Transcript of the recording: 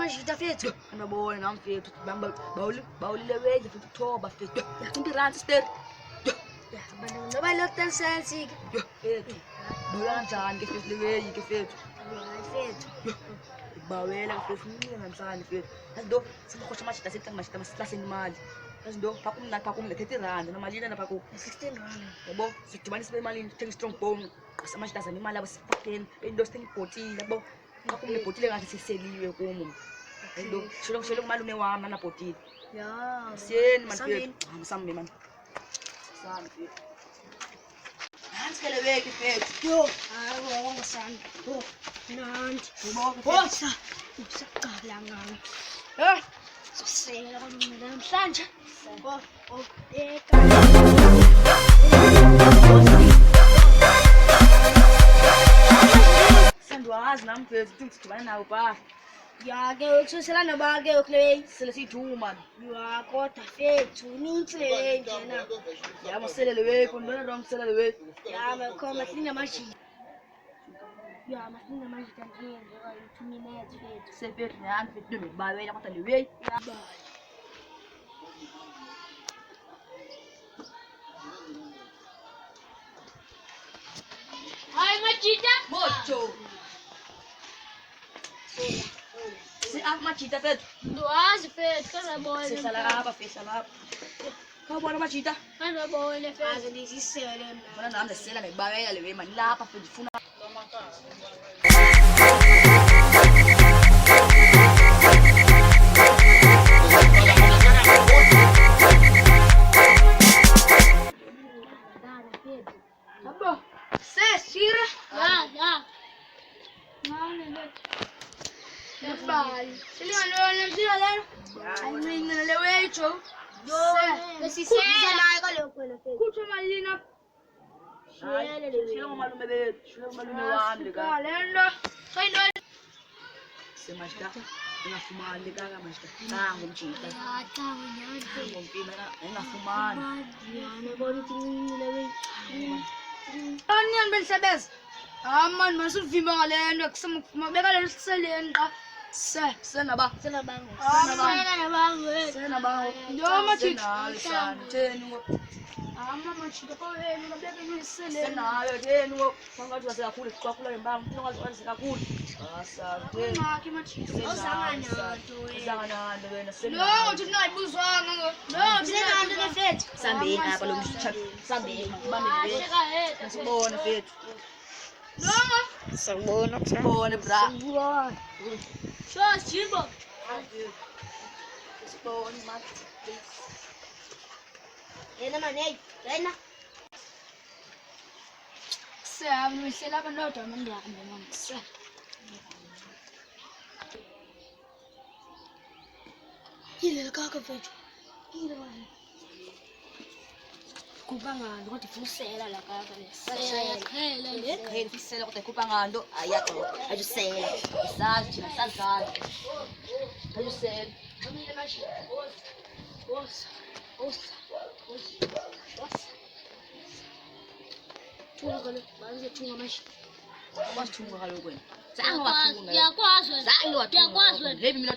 amajita fethu. Ngiyabona nami mfethu bawulile wedle futhi uthoba mfethu. Yakumbi rand sister. Noba lo 10 cents ke. Fethu. Bola kanjani ke fethu leweyi ke fethu. Hayi fethu. Bawela mfethu ngiyini namhlanje fethu. Yazindo sikhosha amajita sethi mashita masihlahle imali. Yazindo phakumna 30 rand nomali yena lapha ku 16 rand. yabo sidibanisa bemalini sithenga strong bone. Amajita zami imali abo sifakheni. Into sithenga ibhotile yabo. Phakumna ibhotile ngathi siseliwe kumo. Yazindo shilo kumalume wami ana bhotile. Ya. Siyeni mfethu. Msambe man. Sami fethu. Hansikele weke fethu. Yo, hayi ngasani. Yo, nanti. Hosa. Usaqala ngami. Sosela kwamina namhlanje. Eka. Sandwazi nami fethu sidibana nawo ba. Ya ke ukusela naba ke ukley. Sele siduma. Ya kodwa fethu ninhle njena. Ya maselele weke ndona rom selele weke. Ya makhoma sina majita. Ya masina majita njeni ngoba 2 minutes fethu. Sefethu nani fethu bawela kodwa lewe. Ya. Hai majita. Mocho. Si machita fethu. Ndoazi fethu kana bone. Sesala hapa fethu hapa. Kawubona machita. Kana bone fethu. Aze ndisisele mna. Bona nami nesela nebawela lewe mani lapha fethu funa. Abo. Sesira. Ya. Ngane le. Bye. Silingana msila lelo. Ayingina le wethu. Yo, besisela naye kalokho wena fethu. Khutha malina. Shiyele le. Shilo kumalume bethu. Shilo kumalume wami leka. Kalenda. Sayino. Semashita. Ngafumani leka mashita. Nangu mchita. Atawu nyande. Ngompima ngafumani. Yana bona ukuthi le wethu. Onion bensebenza. Man masuvimba ngalento kusemabeka lelo siseleni qa. Senaba. Senabango. Senaba. Yo machita. Theni ngo. Machita kwa wena ngabeka ngiseleni. Senayo theni ngo. Fangathi wasekakhulu siqhaqhula ngembanga. Ufuna ngazi kakhulu. Asante. Ngakhe machita. Ozanganado wena. Uzanganado wena. No, uthi ngayibuzwanga ngo. No, uthi le fethu. Sambeni apha lo mshado. Sambeni. Kubambe fethu. Sibone fethu. No. Sibone bra. Sho Jimbo. Sibone mat. Yena mane, yena. Siyabuyisela abantwana mandiyahamba manje. Yile kaka fethu. Yile manje. Kuba ngani kodwa ifusela la kaka le. Yakhela le. Kheli fisela kodwa ikhupha ngando ayaxo. Ajusela. Isazi thina sazazi. Ajusela. Amile manje. Osa. Thunga kalo, baze thunga manje. Wasithunga kaloku wena. Zange wathunga. Yakwazi wena. Zange wathunga. Yakwazi wena. Heavy mina